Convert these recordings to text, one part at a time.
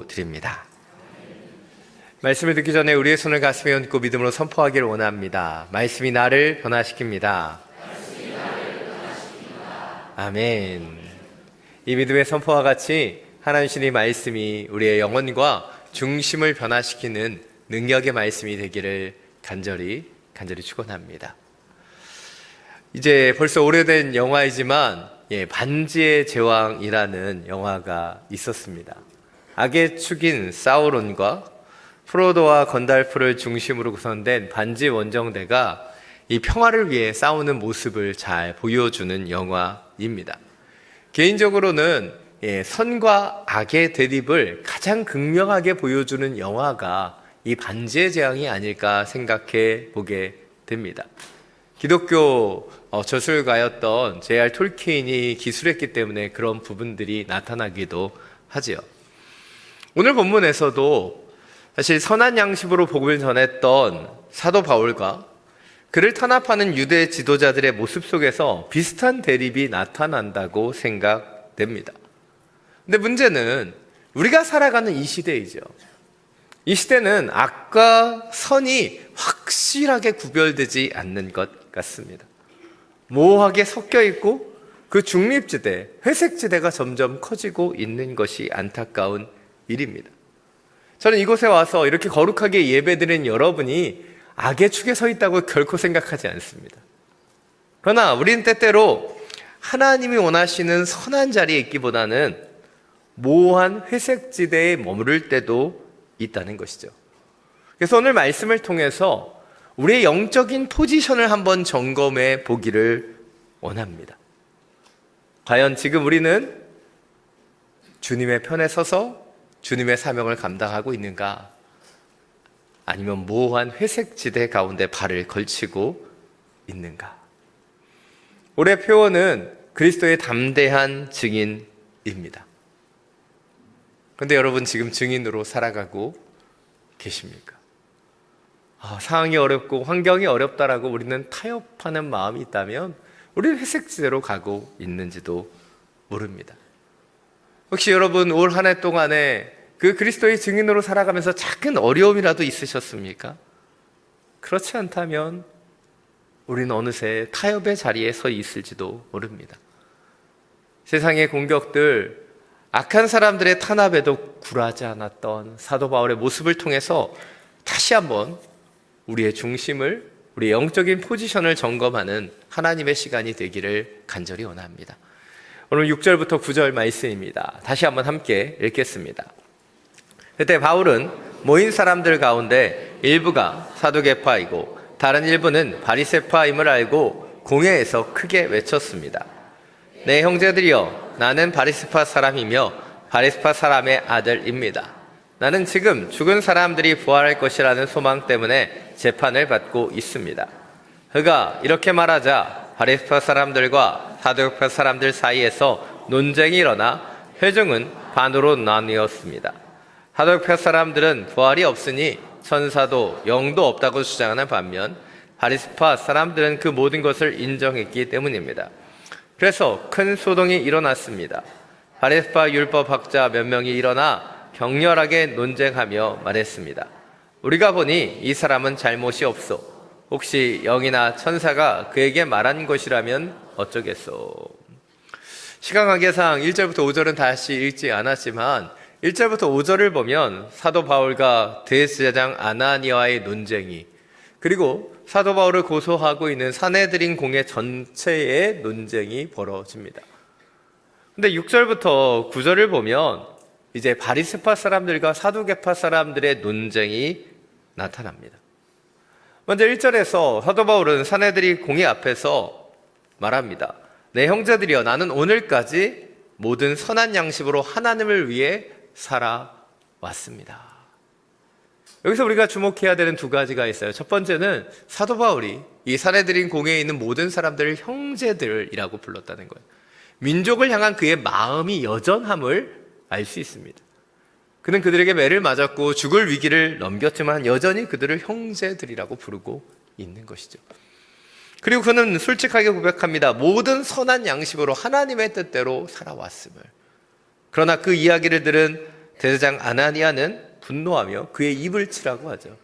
기도드립니다. 말씀을 듣기 전에 우리의 손을 가슴에 얹고 믿음으로 선포하기를 원합니다. 말씀이 나를 변화시킵니다. 아멘. 이 믿음의 선포와 같이 하나님 신의 말씀이 우리의 영혼과 중심을 변화시키는 능력의 말씀이 되기를 간절히 축원합니다. 이제 벌써 오래된 영화이지만 반지의 제왕이라는 영화가 있었습니다. 악의 축인 사우론과 프로도와 건달프를 중심으로 구성된 반지 원정대가 이 평화를 위해 싸우는 모습을 잘 보여주는 영화입니다. 개인적으로는 선과 악의 대립을 가장 극명하게 보여주는 영화가 이 반지의 제왕이 아닐까 생각해 보게 됩니다. 기독교 저술가였던 J.R. 톨키인이 기술했기 때문에 그런 부분들이 나타나기도 하지요. 오늘 본문에서도 사실 선한 양심으로 복음을 전했던 사도 바울과 그를 탄압하는 유대 지도자들의 모습 속에서 비슷한 대립이 나타난다고 생각됩니다. 근데 문제는 우리가 살아가는 이 시대이죠. 이 시대는 악과 선이 확실하게 구별되지 않는 것 같습니다. 모호하게 섞여 있고 그 중립지대, 회색지대가 점점 커지고 있는 것이 안타까운 일입니다. 저는 이곳에 와서 이렇게 거룩하게 예배드린 여러분이 악의 축에 서 있다고 결코 생각하지 않습니다. 그러나 우리는 때때로 하나님이 원하시는 선한 자리에 있기보다는 모호한 회색지대에 머무를 때도 있다는 것이죠. 그래서 오늘 말씀을 통해서 우리의 영적인 포지션을 한번 점검해 보기를 원합니다. 과연 지금 우리는 주님의 편에 서서 주님의 사명을 감당하고 있는가? 아니면 모호한 회색지대 가운데 발을 걸치고 있는가? 올해 표어는 그리스도의 담대한 증인입니다. 그런데 여러분 지금 증인으로 살아가고 계십니까? 상황이 어렵고 환경이 어렵다라고 우리는 타협하는 마음이 있다면 우리는 회색지대로 가고 있는지도 모릅니다. 혹시 여러분 올 한 해 동안에 그 그리스도의 증인으로 살아가면서 작은 어려움이라도 있으셨습니까? 그렇지 않다면 우리는 어느새 타협의 자리에 서 있을지도 모릅니다. 세상의 공격들, 악한 사람들의 탄압에도 굴하지 않았던 사도 바울의 모습을 통해서 다시 한번 우리의 중심을, 우리의 영적인 포지션을 점검하는 하나님의 시간이 되기를 간절히 원합니다. 오늘 6절부터 9절 말씀입니다. 다시 한번 함께 읽겠습니다. 그때 바울은 모인 사람들 가운데 일부가 사두개파이고 다른 일부는 바리새파임을 알고 공회에서 크게 외쳤습니다. 내 형제들이여, 나는 바리새파 사람이며 바리새파 사람의 아들입니다. 나는 지금 죽은 사람들이 부활할 것이라는 소망 때문에 재판을 받고 있습니다. 그가 이렇게 말하자 바리새파 사람들과 사두개파 사람들 사이에서 논쟁이 일어나 회중은 반으로 나뉘었습니다. 사두개파 사람들은 부활이 없으니 천사도 영도 없다고 주장하는 반면 바리새파 사람들은 그 모든 것을 인정했기 때문입니다. 그래서 큰 소동이 일어났습니다. 바리새파 율법학자 몇 명이 일어나 격렬하게 논쟁하며 말했습니다. 우리가 보니 이 사람은 잘못이 없소. 혹시 영이나 천사가 그에게 말한 것이라면 어쩌겠소. 시간 관계상 1절부터 5절은 다시 읽지 않았지만 1절부터 5절을 보면 사도 바울과 대제사장 아나니아의 논쟁이, 그리고 사도 바울을 고소하고 있는 사내들인 공회 전체의 논쟁이 벌어집니다. 근데 6절부터 9절을 보면 이제 바리새파 사람들과 사두개파 사람들의 논쟁이 나타납니다. 먼저 1절에서 사도 바울은 사내들이 공회 앞에서 말합니다. 내 형제들이여, 나는 오늘까지 모든 선한 양심으로 하나님을 위해 살아왔습니다. 여기서 우리가 주목해야 되는 두 가지가 있어요. 첫 번째는 사도 바울이 이 사내들인 공회에 있는 모든 사람들을 형제들이라고 불렀다는 거예요. 민족을 향한 그의 마음이 여전함을 알 수 있습니다. 그는 그들에게 매를 맞았고 죽을 위기를 넘겼지만 여전히 그들을 형제들이라고 부르고 있는 것이죠. 그리고 그는 솔직하게 고백합니다. 모든 선한 양심으로 하나님의 뜻대로 살아왔음을. 그러나 그 이야기를 들은 대제사장 아나니아는 분노하며 그의 입을 치라고 하죠.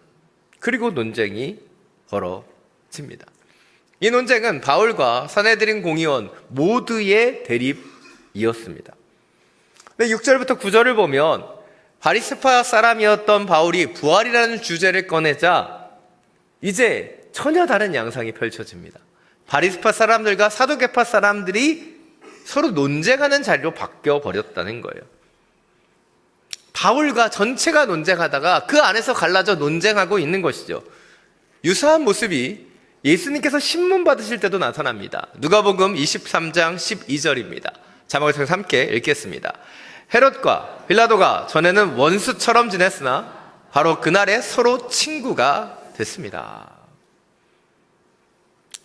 그리고 논쟁이 벌어집니다. 이 논쟁은 바울과 산헤드린 공의원 모두의 대립이었습니다. 6절부터 9절을 보면 바리새파 사람이었던 바울이 부활이라는 주제를 꺼내자 이제 전혀 다른 양상이 펼쳐집니다. 바리새파 사람들과 사두개파 사람들이 서로 논쟁하는 자리로 바뀌어 버렸다는 거예요. 바울과 전체가 논쟁하다가 그 안에서 갈라져 논쟁하고 있는 것이죠. 유사한 모습이 예수님께서 신문 받으실 때도 나타납니다. 누가복음 23장 12절입니다. 자막을 통해서 함께 읽겠습니다. 헤롯과 빌라도가 전에는 원수처럼 지냈으나 바로 그날에 서로 친구가 됐습니다.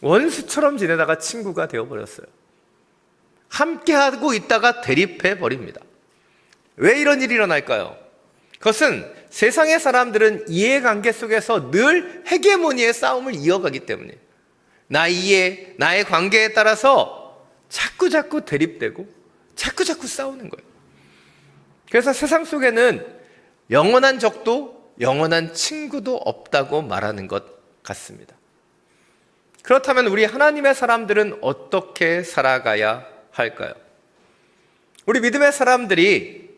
원수처럼 지내다가 친구가 되어버렸어요. 함께하고 있다가 대립해 버립니다. 왜 이런 일이 일어날까요? 그것은 세상의 사람들은 이해관계 속에서 늘 헤게모니의 싸움을 이어가기 때문에 나의 이해, 나의 관계에 따라서 자꾸 대립되고 자꾸 싸우는 거예요. 그래서 세상 속에는 영원한 적도 영원한 친구도 없다고 말하는 것 같습니다. 그렇다면 우리 하나님의 사람들은 어떻게 살아가야 할까요? 우리 믿음의 사람들이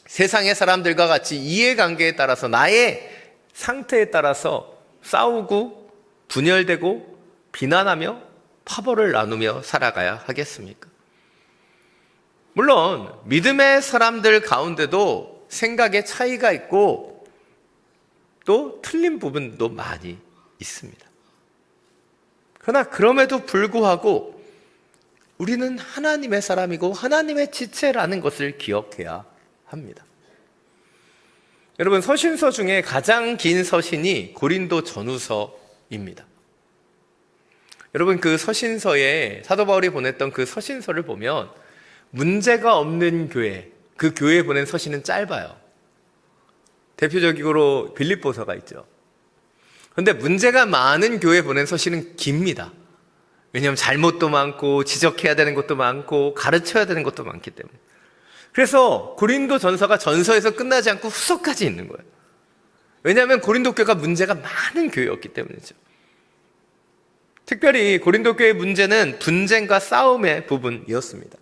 세상의 사람들과 같이 이해관계에 따라서 나의 상태에 따라서 싸우고 분열되고 비난하며 파벌을 나누며 살아가야 하겠습니까? 물론 믿음의 사람들 가운데도 생각의 차이가 있고 또 틀린 부분도 많이 있습니다. 그러나 그럼에도 불구하고 우리는 하나님의 사람이고 하나님의 지체라는 것을 기억해야 합니다. 여러분, 서신서 중에 가장 긴 서신이 고린도 전후서입니다. 여러분, 그 서신서에 사도 바울이 보냈던 그 서신서를 보면 문제가 없는 교회, 그 교회에 보낸 서신은 짧아요. 대표적으로 빌립보서가 있죠. 그런데 문제가 많은 교회에 보낸 서신은 깁니다. 왜냐하면 잘못도 많고 지적해야 되는 것도 많고 가르쳐야 되는 것도 많기 때문에. 그래서 고린도 전서가 전서에서 끝나지 않고 후서까지 있는 거예요. 왜냐하면 고린도 교회가 문제가 많은 교회였기 때문이죠. 특별히 고린도 교회의 문제는 분쟁과 싸움의 부분이었습니다.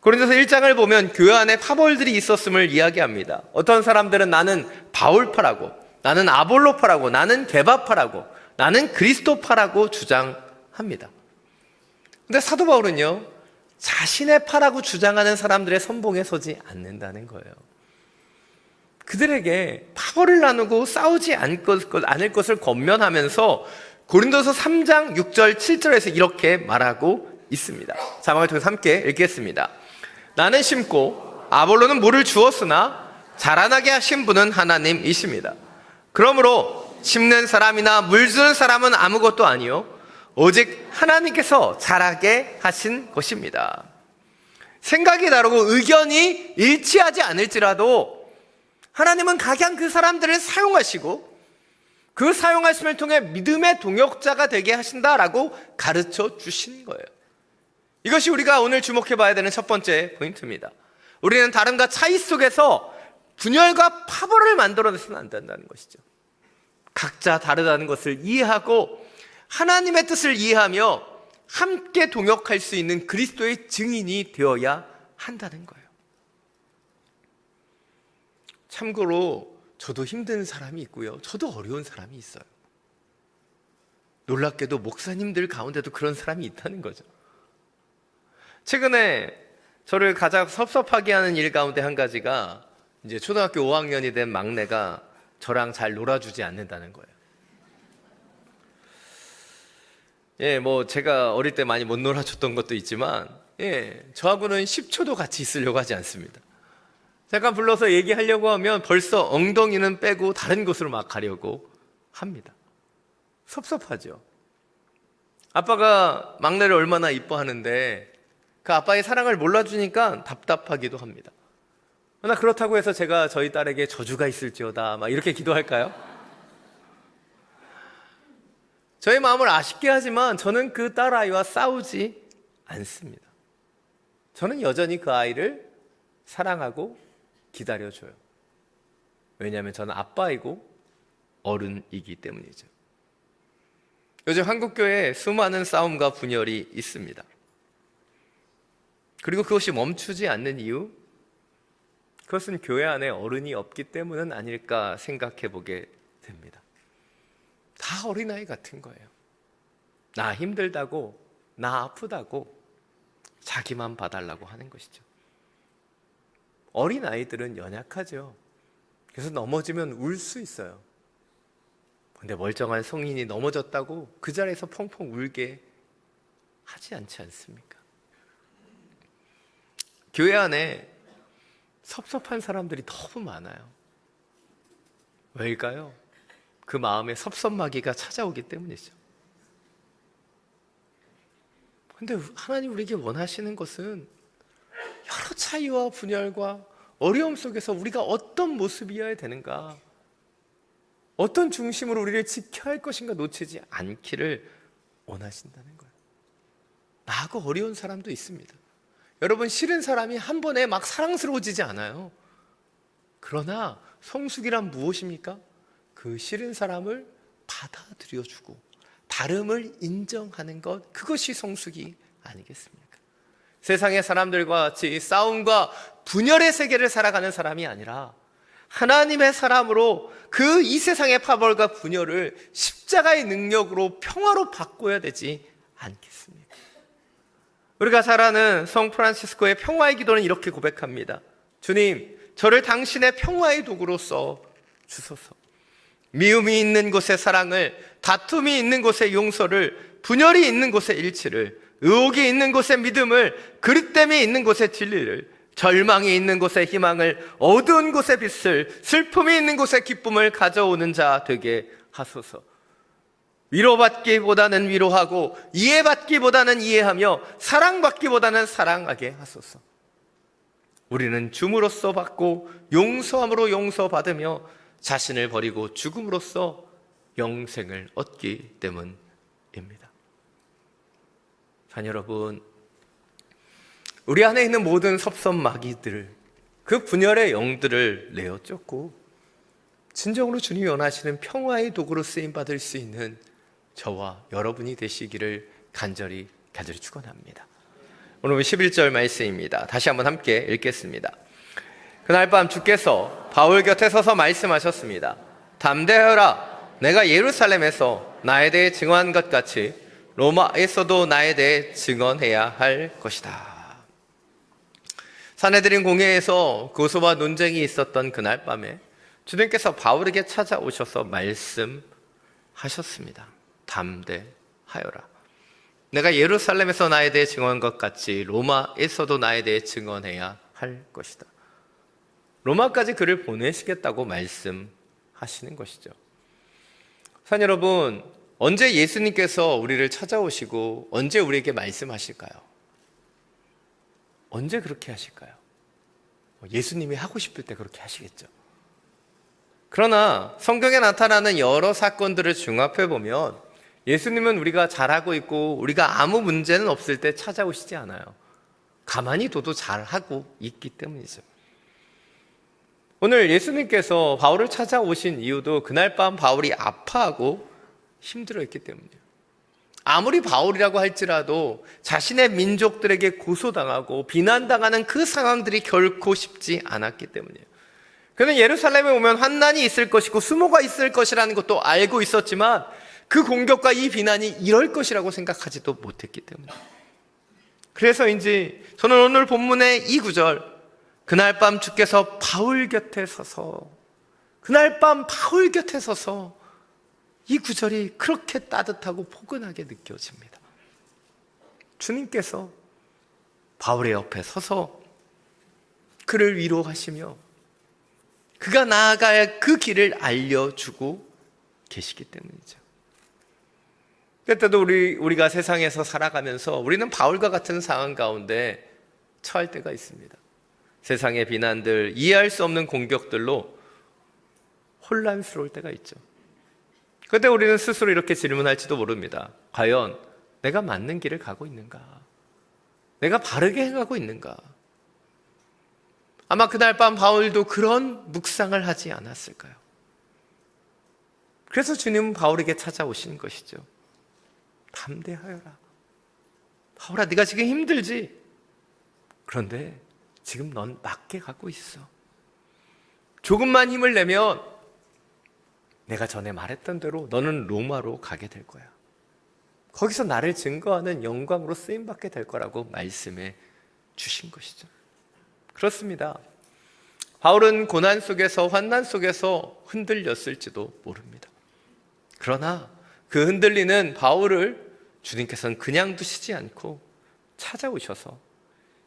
고린도서 1장을 보면 교회 안에 파벌들이 있었음을 이야기합니다. 어떤 사람들은 나는 바울파라고, 나는 아볼로파라고, 나는 게바파라고, 나는 그리스도파라고 주장합니다. 근데 사도 바울은요, 자신의 파라고 주장하는 사람들의 선봉에 서지 않는다는 거예요. 그들에게 파벌을 나누고 싸우지 않을 것을 권면하면서 고린도서 3장 6절 7절에서 이렇게 말하고 있습니다. 자막을 통해서 함께 읽겠습니다. 나는 심고 아볼로는 물을 주었으나 자라나게 하신 분은 하나님이십니다. 그러므로 심는 사람이나 물 주는 사람은 아무것도 아니요 오직 하나님께서 자라게 하신 것입니다. 생각이 다르고 의견이 일치하지 않을지라도 하나님은 각양 그 사람들을 사용하시고 그 사용하심을 통해 믿음의 동역자가 되게 하신다라고 가르쳐 주신 거예요. 이것이 우리가 오늘 주목해 봐야 되는 첫 번째 포인트입니다. 우리는 다름과 차이 속에서 분열과 파벌을 만들어내서는 안 된다는 것이죠. 각자 다르다는 것을 이해하고 하나님의 뜻을 이해하며 함께 동역할 수 있는 그리스도의 증인이 되어야 한다는 거예요. 참고로 저도 힘든 사람이 있고요. 저도 어려운 사람이 있어요. 놀랍게도 목사님들 가운데도 그런 사람이 있다는 거죠. 최근에 저를 가장 섭섭하게 하는 일 가운데 한 가지가 이제 초등학교 5학년이 된 막내가 저랑 잘 놀아주지 않는다는 거예요. 뭐 제가 어릴 때 많이 못 놀아줬던 것도 있지만 저하고는 10초도 같이 있으려고 하지 않습니다. 잠깐 불러서 얘기하려고 하면 벌써 엉덩이는 빼고 다른 곳으로 막 가려고 합니다. 섭섭하죠. 아빠가 막내를 얼마나 이뻐하는데 그 아빠의 사랑을 몰라주니까 답답하기도 합니다. 그러나 그렇다고 해서 제가 저희 딸에게 저주가 있을지어다 막 이렇게 기도할까요? 저의 마음을 아쉽게 하지만 저는 그 딸아이와 싸우지 않습니다. 저는 여전히 그 아이를 사랑하고 기다려줘요. 왜냐하면 저는 아빠이고 어른이기 때문이죠. 요즘 한국교회에 수많은 싸움과 분열이 있습니다. 그리고 그것이 멈추지 않는 이유? 그것은 교회 안에 어른이 없기 때문은 아닐까 생각해 보게 됩니다. 다 어린아이 같은 거예요. 나 힘들다고, 나 아프다고 자기만 봐달라고 하는 것이죠. 어린아이들은 연약하죠. 그래서 넘어지면 울 수 있어요. 근데 멀쩡한 성인이 넘어졌다고 그 자리에서 펑펑 울게 하지 않지 않습니까? 교회 안에 섭섭한 사람들이 너무 많아요. 왜일까요? 그 마음에 섭섭마귀가 찾아오기 때문이죠. 근데 하나님 우리에게 원하시는 것은 여러 차이와 분열과 어려움 속에서 우리가 어떤 모습이어야 되는가, 어떤 중심으로 우리를 지켜야 할 것인가 놓치지 않기를 원하신다는 거예요. 나하고 어려운 사람도 있습니다. 여러분, 싫은 사람이 한 번에 막 사랑스러워지지 않아요. 그러나 성숙이란 무엇입니까? 그 싫은 사람을 받아들여주고 다름을 인정하는 것, 그것이 성숙이 아니겠습니까? 세상의 사람들과 같이 싸움과 분열의 세계를 살아가는 사람이 아니라 하나님의 사람으로 그 이 세상의 파벌과 분열을 십자가의 능력으로 평화로 바꿔야 되지 않겠습니까? 우리가 잘 아는 성 프란시스코의 평화의 기도는 이렇게 고백합니다. 주님, 저를 당신의 평화의 도구로 써 주소서. 미움이 있는 곳에 사랑을, 다툼이 있는 곳에 용서를, 분열이 있는 곳에 일치를, 의혹이 있는 곳에 믿음을, 그릇됨이 있는 곳에 진리를, 절망이 있는 곳에 희망을, 어두운 곳에 빛을, 슬픔이 있는 곳에 기쁨을 가져오는 자 되게 하소서. 위로받기보다는 위로하고, 이해받기보다는 이해하며, 사랑받기보다는 사랑하게 하소서. 우리는 줌으로써 받고 용서함으로 용서받으며 자신을 버리고 죽음으로써 영생을 얻기 때문입니다. 자녀 여러분, 우리 안에 있는 모든 섭섭마귀들, 그 분열의 영들을 내어 쫓고 진정으로 주님이 원하시는 평화의 도구로 쓰임받을 수 있는 저와 여러분이 되시기를 간절히 축원합니다. 오늘 11절 말씀입니다. 다시 한번 함께 읽겠습니다. 그날 밤 주께서 바울 곁에 서서 말씀하셨습니다. 담대하여라. 내가 예루살렘에서 나에 대해 증언한 것 같이 로마에서도 나에 대해 증언해야 할 것이다. 사내들인 공회에서 고소와 논쟁이 있었던 그날 밤에 주님께서 바울에게 찾아오셔서 말씀하셨습니다. 담대하여라. 내가 예루살렘에서 나에 대해 증언한 것 같이 로마에서도 나에 대해 증언해야 할 것이다. 로마까지 그를 보내시겠다고 말씀하시는 것이죠. 사랑 여러분, 언제 예수님께서 우리를 찾아오시고 언제 우리에게 말씀하실까요? 언제 그렇게 하실까요? 예수님이 하고 싶을 때 그렇게 하시겠죠. 그러나 성경에 나타나는 여러 사건들을 종합해 보면 예수님은 우리가 잘하고 있고 우리가 아무 문제는 없을 때 찾아오시지 않아요. 가만히 둬도 잘하고 있기 때문이죠. 오늘 예수님께서 바울을 찾아오신 이유도 그날 밤 바울이 아파하고 힘들어했기 때문이에요. 아무리 바울이라고 할지라도 자신의 민족들에게 고소당하고 비난당하는 그 상황들이 결코 쉽지 않았기 때문이에요. 그는 예루살렘에 오면 환난이 있을 것이고 수모가 있을 것이라는 것도 알고 있었지만 그 공격과 이 비난이 이럴 것이라고 생각하지도 못했기 때문이에요. 그래서인지 저는 오늘 본문의 이 구절, 그날 밤 주께서 바울 곁에 서서, 그날 밤 바울 곁에 서서, 이 구절이 그렇게 따뜻하고 포근하게 느껴집니다. 주님께서 바울의 옆에 서서 그를 위로하시며 그가 나아가야 할 그 길을 알려주고 계시기 때문이죠. 그때도 우리가 세상에서 살아가면서 우리는 바울과 같은 상황 가운데 처할 때가 있습니다. 세상의 비난들, 이해할 수 없는 공격들로 혼란스러울 때가 있죠. 그때 우리는 스스로 이렇게 질문할지도 모릅니다. 과연 내가 맞는 길을 가고 있는가? 내가 바르게 행하고 있는가? 아마 그날 밤 바울도 그런 묵상을 하지 않았을까요? 그래서 주님은 바울에게 찾아오시는 것이죠. 담대하여라. 바울아, 네가 지금 힘들지? 그런데 지금 넌 맞게 가고 있어. 조금만 힘을 내면 내가 전에 말했던 대로 너는 로마로 가게 될 거야. 거기서 나를 증거하는 영광으로 쓰임받게 될 거라고 말씀해 주신 것이죠. 그렇습니다. 바울은 고난 속에서, 환난 속에서 흔들렸을지도 모릅니다. 그러나 그 흔들리는 바울을 주님께서는 그냥 두시지 않고 찾아오셔서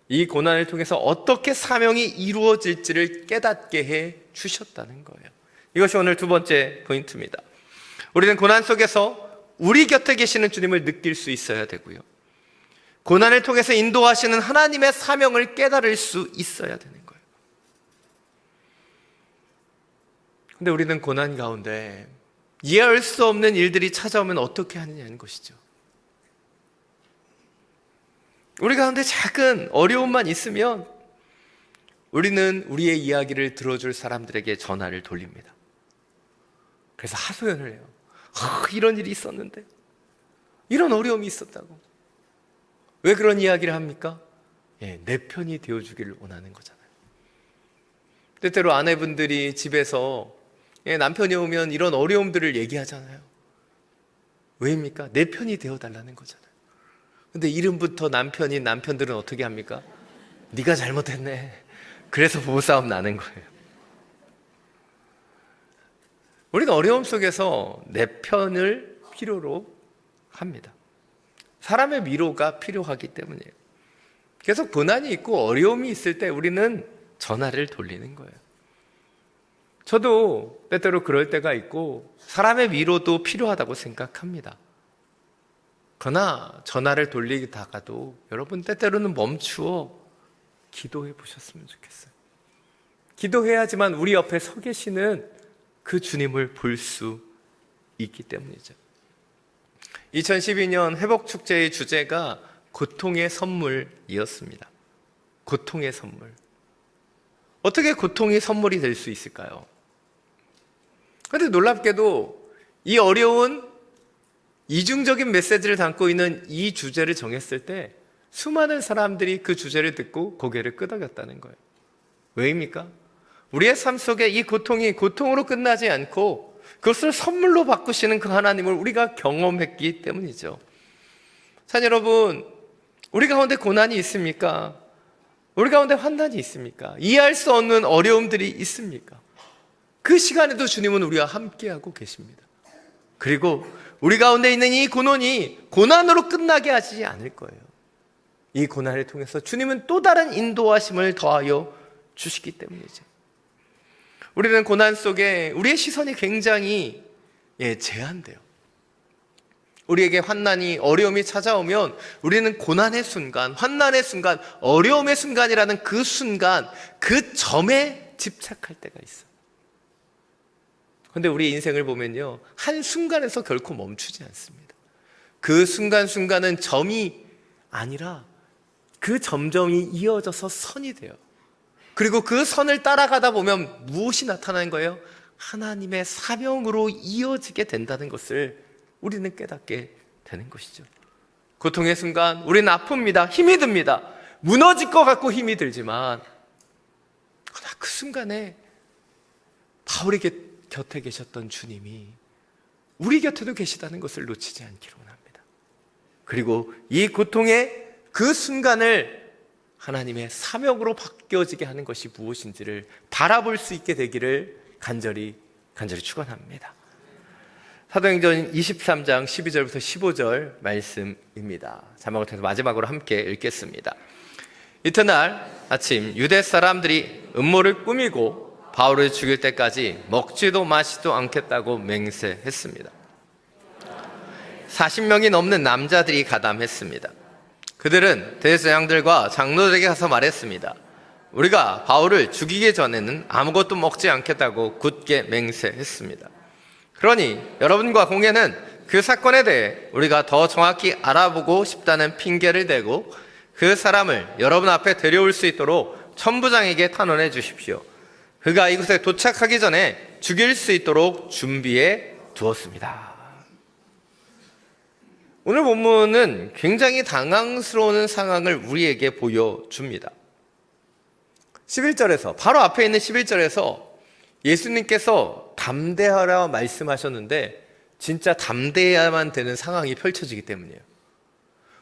이 고난을 통해서 어떻게 사명이 이루어질지를 깨닫게 해 주셨다는 거예요. 이것이 오늘 두 번째 포인트입니다. 우리는 고난 속에서 우리 곁에 계시는 주님을 느낄 수 있어야 되고요, 고난을 통해서 인도하시는 하나님의 사명을 깨달을 수 있어야 되는 거예요. 근데 우리는 고난 가운데 이해할 수 없는 일들이 찾아오면 어떻게 하느냐는 것이죠. 우리 가운데 작은 어려움만 있으면 우리는 우리의 이야기를 들어줄 사람들에게 전화를 돌립니다. 그래서 하소연을 해요. 이런 일이 있었는데, 이런 어려움이 있었다고. 왜 그런 이야기를 합니까? 내 편이 되어주기를 원하는 거잖아요. 때때로 아내분들이 집에서 남편이 오면 이런 어려움들을 얘기하잖아요. 왜입니까? 내 편이 되어달라는 거잖아요. 근데 이름부터 남편인 남편들은 어떻게 합니까? 네가 잘못했네. 그래서 부부싸움 나는 거예요. 우리는 어려움 속에서 내 편을 필요로 합니다. 사람의 위로가 필요하기 때문이에요. 계속 고난이 있고 어려움이 있을 때 우리는 전화를 돌리는 거예요. 저도 때때로 그럴 때가 있고 사람의 위로도 필요하다고 생각합니다. 그러나 전화를 돌리다가도 여러분 때때로는 멈추어 기도해 보셨으면 좋겠어요. 기도해야지만 우리 옆에 서 계시는 그 주님을 볼 수 있기 때문이죠. 2012년 회복축제의 주제가 고통의 선물이었습니다. 고통의 선물. 어떻게 고통이 선물이 될 수 있을까요? 그런데 놀랍게도 이 어려운 이중적인 메시지를 담고 있는 이 주제를 정했을 때 수많은 사람들이 그 주제를 듣고 고개를 끄덕였다는 거예요. 왜입니까? 우리의 삶 속에 이 고통이 고통으로 끝나지 않고 그것을 선물로 바꾸시는 그 하나님을 우리가 경험했기 때문이죠. 자, 여러분, 우리 가운데 고난이 있습니까? 우리 가운데 환난이 있습니까? 이해할 수 없는 어려움들이 있습니까? 그 시간에도 주님은 우리와 함께하고 계십니다. 그리고 우리 가운데 있는 이 고난이 고난으로 끝나게 하지 않을 거예요. 이 고난을 통해서 주님은 또 다른 인도하심을 더하여 주시기 때문이죠. 우리는 고난 속에 우리의 시선이 굉장히 제한돼요. 우리에게 환난이, 어려움이 찾아오면 우리는 고난의 순간, 환난의 순간, 어려움의 순간이라는 그 순간, 그 점에 집착할 때가 있어요. 그런데 우리 인생을 보면요, 한 순간에서 결코 멈추지 않습니다. 그 순간순간은 점이 아니라 그 점점이 이어져서 선이 돼요. 그리고 그 선을 따라가다 보면 무엇이 나타나는 거예요? 하나님의 사명으로 이어지게 된다는 것을 우리는 깨닫게 되는 것이죠. 고통의 순간 우리는 아픕니다. 힘이 듭니다. 무너질 것 같고 힘이 들지만 그러나 그 순간에 바울에게 곁에 계셨던 주님이 우리 곁에도 계시다는 것을 놓치지 않기를 원합니다. 그리고 이 고통의 그 순간을 하나님의 사명으로 바뀌어지게 하는 것이 무엇인지를 바라볼 수 있게 되기를 간절히 축원합니다. 사도행전 23장 12절부터 15절 말씀입니다. 자막을 통해서 마지막으로 함께 읽겠습니다. 이튿날 아침 유대 사람들이 음모를 꾸미고 바울을 죽일 때까지 먹지도 마시지도 않겠다고 맹세했습니다. 40명이 넘는 남자들이 가담했습니다. 그들은 대제사장들과 장로들에게 가서 말했습니다. 우리가 바울을 죽이기 전에는 아무것도 먹지 않겠다고 굳게 맹세했습니다. 그러니 여러분과 공회는 그 사건에 대해 우리가 더 정확히 알아보고 싶다는 핑계를 대고 그 사람을 여러분 앞에 데려올 수 있도록 천부장에게 탄원해 주십시오. 그가 이곳에 도착하기 전에 죽일 수 있도록 준비해 두었습니다. 오늘 본문은 굉장히 당황스러운 상황을 우리에게 보여줍니다. 11절에서, 바로 앞에 있는 11절에서 예수님께서 담대하라 말씀하셨는데 진짜 담대해야만 되는 상황이 펼쳐지기 때문이에요.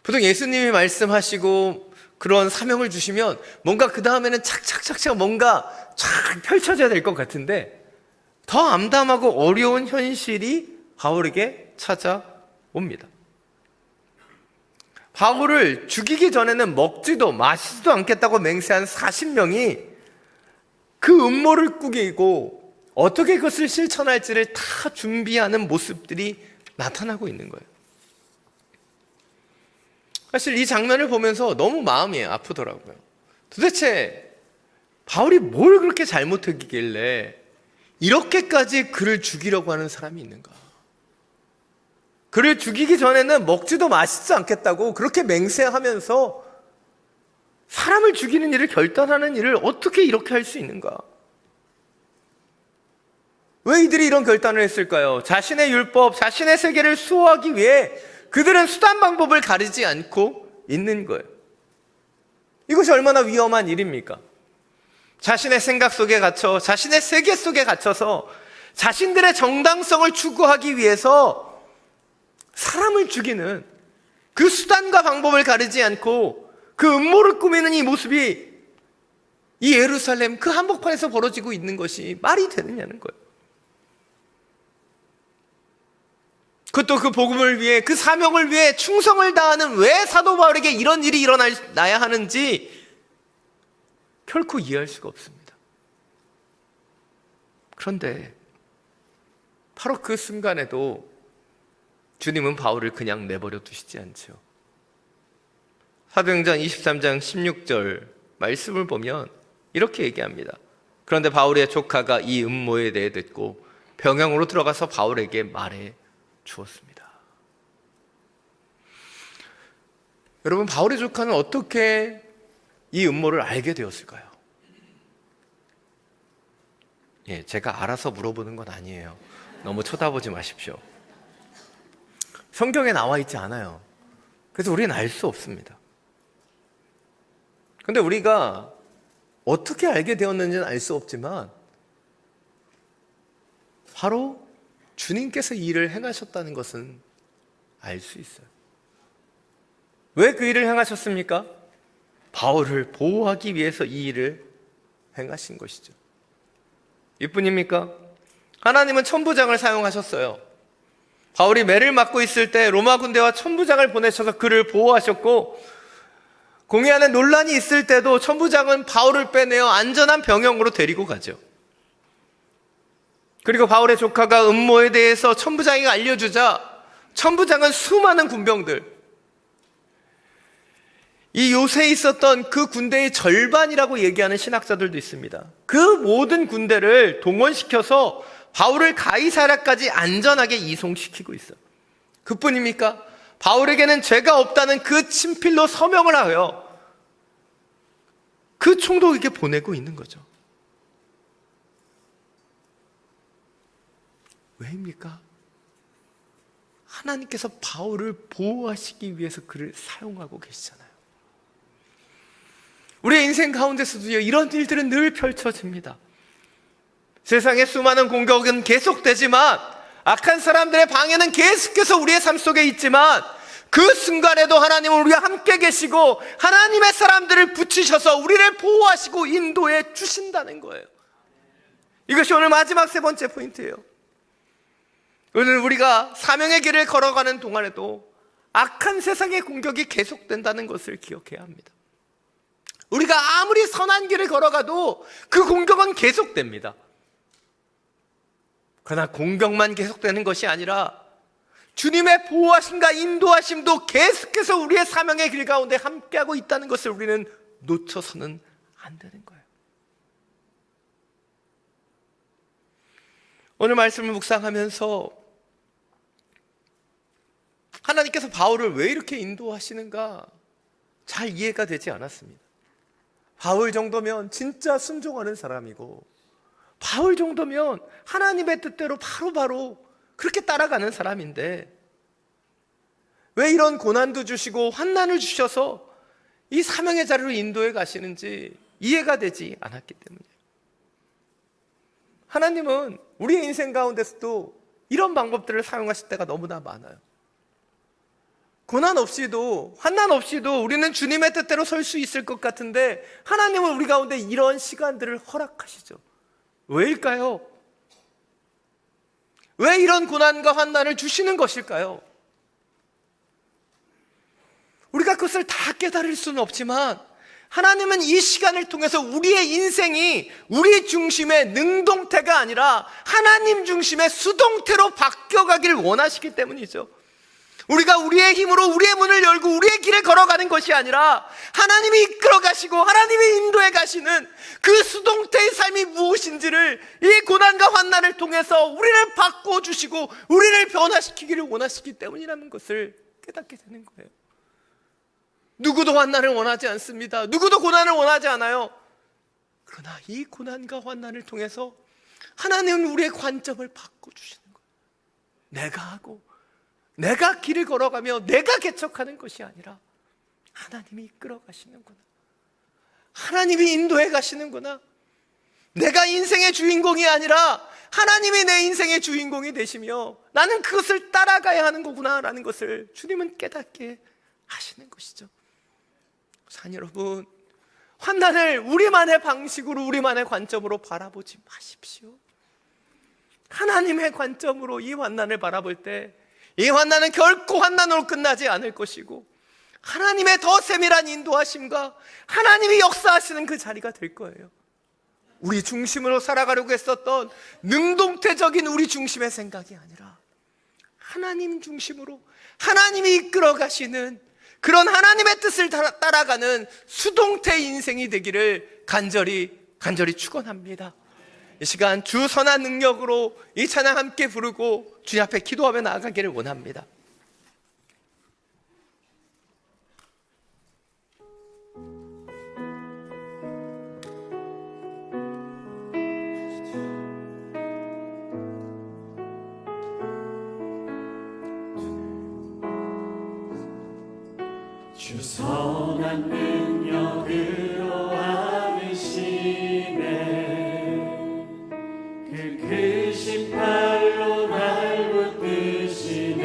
보통 예수님이 말씀하시고 그런 사명을 주시면 뭔가 그 다음에는 착착착착 뭔가 쫙 펼쳐져야 될 것 같은데 더 암담하고 어려운 현실이 바울에게 찾아옵니다. 바울을 죽이기 전에는 먹지도 마시지도 않겠다고 맹세한 40명이 그 음모를 꾸기고 어떻게 그것을 실천할지를 다 준비하는 모습들이 나타나고 있는 거예요. 사실 이 장면을 보면서 너무 마음이 아프더라고요. 도대체 바울이 뭘 그렇게 잘못했길래 이렇게까지 그를 죽이려고 하는 사람이 있는가? 그를 죽이기 전에는 먹지도 마시지 않겠다고 그렇게 맹세하면서 사람을 죽이는 일을 결단하는 일을 어떻게 이렇게 할 수 있는가? 왜 이들이 이런 결단을 했을까요? 자신의 율법, 자신의 세계를 수호하기 위해 그들은 수단 방법을 가리지 않고 있는 거예요. 이것이 얼마나 위험한 일입니까? 자신의 생각 속에 갇혀, 자신의 세계 속에 갇혀서 자신들의 정당성을 추구하기 위해서 사람을 죽이는 그 수단과 방법을 가리지 않고 그 음모를 꾸미는 이 모습이 이 예루살렘 그 한복판에서 벌어지고 있는 것이 말이 되느냐는 거예요. 그것도 그 복음을 위해, 그 사명을 위해 충성을 다하는 왜 사도 바울에게 이런 일이 일어나야 하는지 결코 이해할 수가 없습니다. 그런데 바로 그 순간에도 주님은 바울을 그냥 내버려 두시지 않죠. 사도행전 23장 16절 말씀을 보면 이렇게 얘기합니다. 그런데 바울의 조카가 이 음모에 대해 듣고 병영으로 들어가서 바울에게 말해 주었습니다. 여러분, 바울의 조카는 어떻게 이 음모를 알게 되었을까요? 제가 알아서 물어보는 건 아니에요. 너무 쳐다보지 마십시오. 성경에 나와 있지 않아요. 그래서 우리는 알 수 없습니다. 그런데 우리가 어떻게 알게 되었는지는 알 수 없지만 바로 주님께서 이 일을 행하셨다는 것은 알 수 있어요. 왜 그 일을 행하셨습니까? 바울을 보호하기 위해서 이 일을 행하신 것이죠. 이뿐입니까? 하나님은 천부장을 사용하셨어요. 바울이 매를 맞고 있을 때 로마 군대와 천부장을 보내셔서 그를 보호하셨고, 공회 안에 논란이 있을 때도 천부장은 바울을 빼내어 안전한 병영으로 데리고 가죠. 그리고 바울의 조카가 음모에 대해서 천부장에게 알려주자 천부장은 수많은 군병들, 이 요새에 있었던 그 군대의 절반이라고 얘기하는 신학자들도 있습니다. 그 모든 군대를 동원시켜서 바울을 가이사랴까지 안전하게 이송시키고 있어요. 그뿐입니까? 바울에게는 죄가 없다는 그 친필로 서명을 하여 그 총독에게 보내고 있는 거죠. 왜입니까? 하나님께서 바울을 보호하시기 위해서 그를 사용하고 계시잖아요. 우리의 인생 가운데서도요, 이런 일들은 늘 펼쳐집니다. 세상의 수많은 공격은 계속되지만, 악한 사람들의 방해는 계속해서 우리의 삶 속에 있지만, 그 순간에도 하나님은 우리와 함께 계시고 하나님의 사람들을 붙이셔서 우리를 보호하시고 인도해 주신다는 거예요. 이것이 오늘 마지막 세 번째 포인트예요. 오늘 우리가 사명의 길을 걸어가는 동안에도 악한 세상의 공격이 계속된다는 것을 기억해야 합니다. 우리가 아무리 선한 길을 걸어가도 그 공격은 계속됩니다. 그러나 공격만 계속되는 것이 아니라 주님의 보호하심과 인도하심도 계속해서 우리의 사명의 길 가운데 함께하고 있다는 것을 우리는 놓쳐서는 안 되는 거예요. 오늘 말씀을 묵상하면서 하나님께서 바울을 왜 이렇게 인도하시는가 잘 이해가 되지 않았습니다. 바울 정도면 진짜 순종하는 사람이고, 바울 정도면 하나님의 뜻대로 바로바로 그렇게 따라가는 사람인데, 왜 이런 고난도 주시고 환난을 주셔서 이 사명의 자리로 인도해 가시는지 이해가 되지 않았기 때문이에요. 하나님은 우리의 인생 가운데서도 이런 방법들을 사용하실 때가 너무나 많아요. 고난 없이도, 환난 없이도 우리는 주님의 뜻대로 설 수 있을 것 같은데, 하나님은 우리 가운데 이런 시간들을 허락하시죠. 왜일까요? 왜 이런 고난과 환난을 주시는 것일까요? 우리가 그것을 다 깨달을 수는 없지만, 하나님은 이 시간을 통해서 우리의 인생이 우리 중심의 능동태가 아니라 하나님 중심의 수동태로 바뀌어가기를 원하시기 때문이죠. 우리가 우리의 힘으로 우리의 문을 열고 우리의 길을 걸어가는 것이 아니라 하나님이 이끌어 가시고 하나님이 인도해 가시는 그 수동태의 삶이 무엇인지를 이 고난과 환난을 통해서 우리를 바꿔주시고 우리를 변화시키기를 원하시기 때문이라는 것을 깨닫게 되는 거예요. 누구도 환난을 원하지 않습니다. 누구도 고난을 원하지 않아요. 그러나 이 고난과 환난을 통해서 하나님은 우리의 관점을 바꿔주시는 거예요. 내가 하고 내가 길을 걸어가며 내가 개척하는 것이 아니라 하나님이 이끌어 가시는구나, 하나님이 인도해 가시는구나, 내가 인생의 주인공이 아니라 하나님이 내 인생의 주인공이 되시며 나는 그것을 따라가야 하는 거구나라는 것을 주님은 깨닫게 하시는 것이죠. 산 여러분, 환난을 우리만의 방식으로 우리만의 관점으로 바라보지 마십시오. 하나님의 관점으로 이 환난을 바라볼 때 이 환난은 결코 환난으로 끝나지 않을 것이고, 하나님의 더 세밀한 인도하심과 하나님이 역사하시는 그 자리가 될 거예요. 우리 중심으로 살아가려고 했었던 능동태적인 우리 중심의 생각이 아니라 하나님 중심으로 하나님이 이끌어 가시는 그런 하나님의 뜻을 따라가는 수동태 인생이 되기를 간절히 축원합니다. 이 시간 주 선한 능력으로 이 찬양 함께 부르고 주님 앞에 기도하며 나아가기를 원합니다. 주 선한 능력으로 안으시네. 그 크신 팔로 날 붙드시네.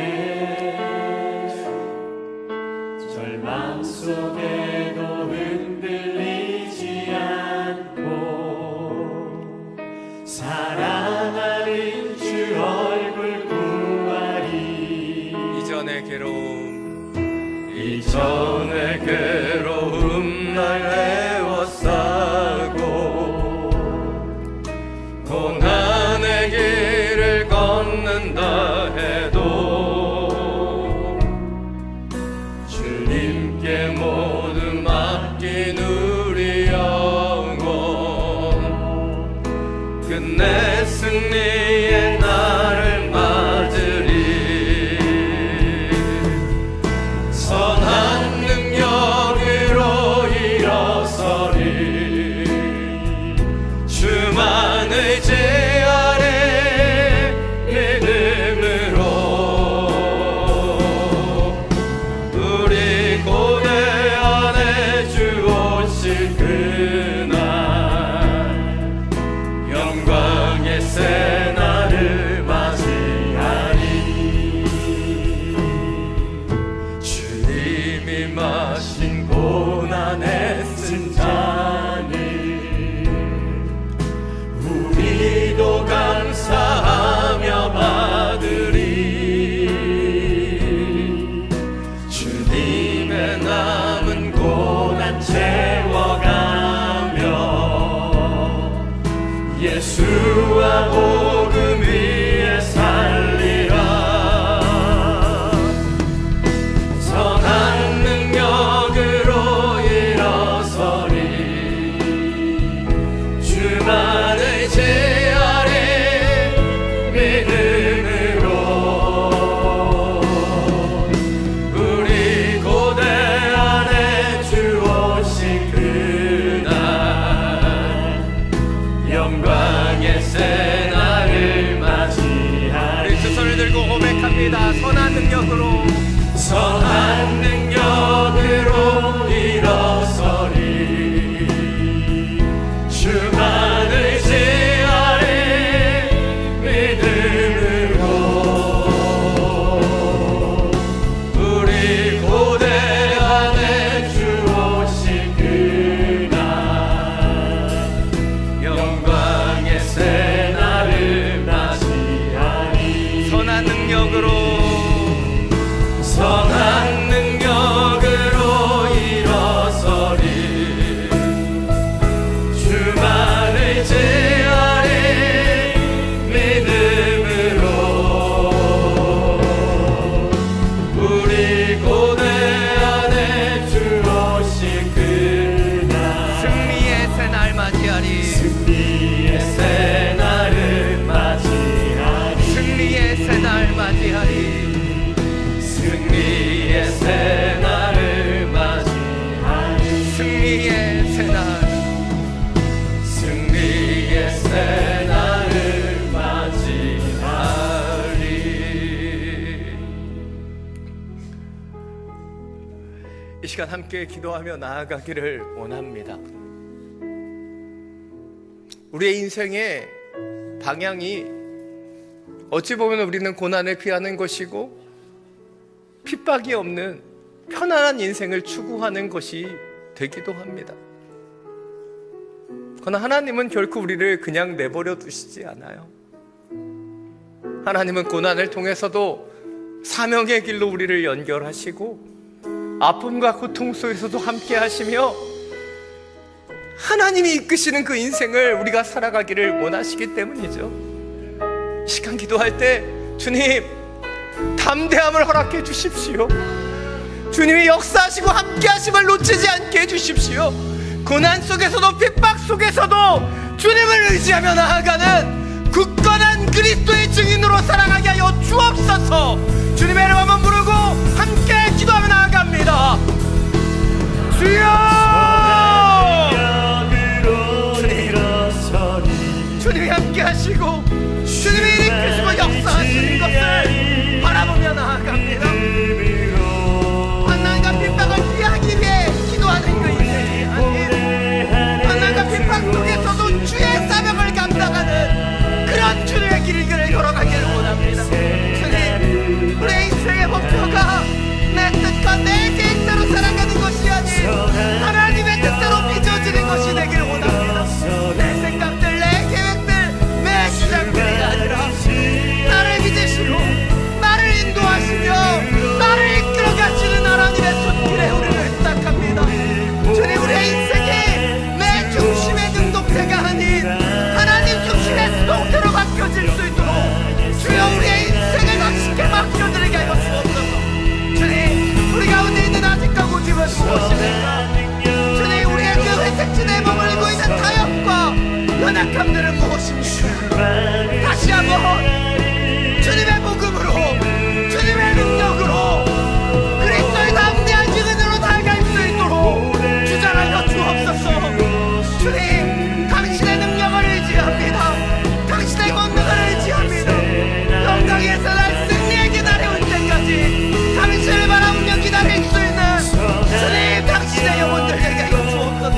절망 속에도 흔들리지 않고 사랑하는 주 얼굴 구하리. 이전의 괴로움 날 애워싸고 고난의 길을 합니다. 선한 능력으로 선한 능력으로 일어서리 주만을 제아래 믿음으로 우리 고대 안에 주 오실 그날 영광의 새날을 맞이하리 선한 능력으로 선한 능력으로 일어서리 주만을 제아래 믿음으로 우리 고대 안에 주 오실 그날 승리의 새날 맞이하리. 승리의 새날을 맞이하리 승리의 새날 맞이하리. 승리의 새날을 맞이하리 승리의 새날. 승리의 새날을 맞이하리. 이 시간 함께 기도하며 나아가기를 원합니다. 우리의 인생의 방향이 어찌 보면 우리는 고난을 피하는 것이고 핍박이 없는 편안한 인생을 추구하는 것이 되기도 합니다. 그러나 하나님은 결코 우리를 그냥 내버려 두시지 않아요. 하나님은 고난을 통해서도 사명의 길로 우리를 연결하시고 아픔과 고통 속에서도 함께 하시며 하나님이 이끄시는 그 인생을 우리가 살아가기를 원하시기 때문이죠. 이 시간 기도할 때 주님 담대함을 허락해 주십시오. 주님이 역사하시고 함께 하심을 놓치지 않게 해주십시오. 고난 속에서도 핍박 속에서도 주님을 의지하며 나아가는 굳건한 그리스도의 증인으로 살아가게 하여 주옵소서. 주님의 이름 한번 부르고 함께 기도하며 나아갑니다. 주여! 주님이 함께 하시고 주님이 일으키시고 역사하시는 것을 바라보며 나아갑니다. 환난과 핍박을 피하기 위해 기도하는 그 인생이 아닌 환난과 핍박 속에서도 주의 사명을 감당하는 그런 주님의 길을 걸어가기를 원합니다. 주님, 우리의 인생의 목표가 내 뜻과 내 계획대로 살아가는 것이 아닌 하나님의 뜻대로 빚어지는 것이 되기를 원합니다. 내 생각들, 내 계획들, 내 주장들이 아니라 나를 믿으시고 나를 인도하시며 나를 이끌어가시는 하나님의 손길에 우리를 부탁합니다. 주님, 우리의 인생이 내 중심의 능동태가 아닌 하나님 중심의 수동태로 바뀌어질 수 있도록 주여 우리의 인생을 당신께 맡겨드리게 하여 주옵소서. 주님, 우리 가운데 있는 아직과 고집은 무엇입니까? 주님, 우리의 그 회색지대에 머물고 있는 타협과 연약함들은 무엇입니까? 다시 한번 주님의 복음으로 주님의 능력으로 그리스도의 담대한 증인으로 나아갈 수 있도록 주장하여 주옵소서. 주님, 당신의 능력을 의지합니다. 당신의 권능을 의지합니다. 영광의 새날 승리의 기다려 올 때까지 당신을 바라보며 기다릴 수 있는 주님, 당신의 영혼들에게 하여 주옵소서.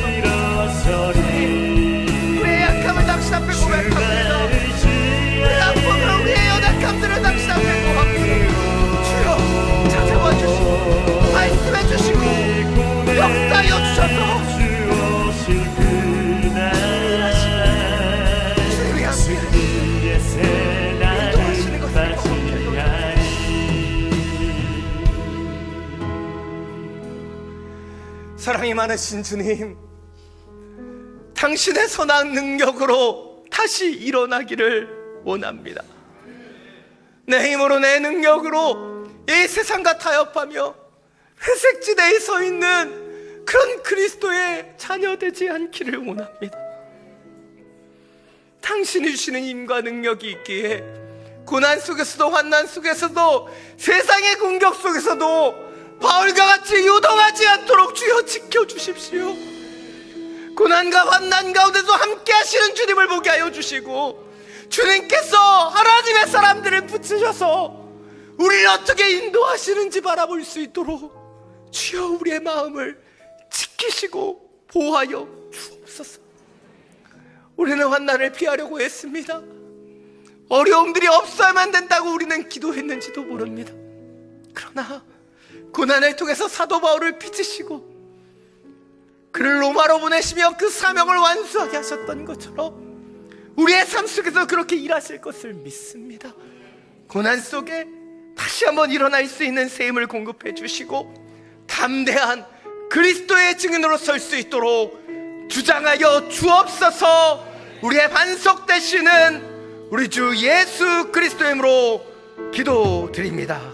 우리의 약함을 당신 앞에 고백합니다. 우리의 아픔을, 우리의 연약함들을 당신 앞에 고백합니다. 주여 찾아와 주시고 말씀해 주시고 역사하여 주셔서 주님이 함께 인도하시는 것을 경험해요. 사랑이 많으신 주님, 당신의 선한 능력으로 다시 일어나기를 원합니다. 내 힘으로 내 능력으로 이 세상과 타협하며 회색지대에 서 있는 그런 그리스도의 자녀 되지 않기를 원합니다. 당신이 주시는 힘과 능력이 있기에 고난 속에서도 환난 속에서도 세상의 공격 속에서도 바울과 같이 요동하지 않도록 주여 지켜주십시오. 고난과 환난 가운데도 함께 하시는 주님을 보게 하여 주시고 주님께서 하나님의 사람들을 붙이셔서 우리를 어떻게 인도하시는지 바라볼 수 있도록 주여 우리의 마음을 지키시고 보호하여 주옵소서. 우리는 환난을 피하려고 했습니다. 어려움들이 없어야만 된다고 우리는 기도했는지도 모릅니다. 그러나 고난을 통해서 사도 바울을 빚으시고 그를 로마로 보내시며 그 사명을 완수하게 하셨던 것처럼 우리의 삶 속에서 그렇게 일하실 것을 믿습니다. 고난 속에 다시 한번 일어날 수 있는 새 힘을 공급해 주시고 담대한 그리스도의 증인으로 설 수 있도록 주장하여 주옵소서. 우리의 반석 되시는 우리 주 예수 그리스도의 이름으로 기도드립니다.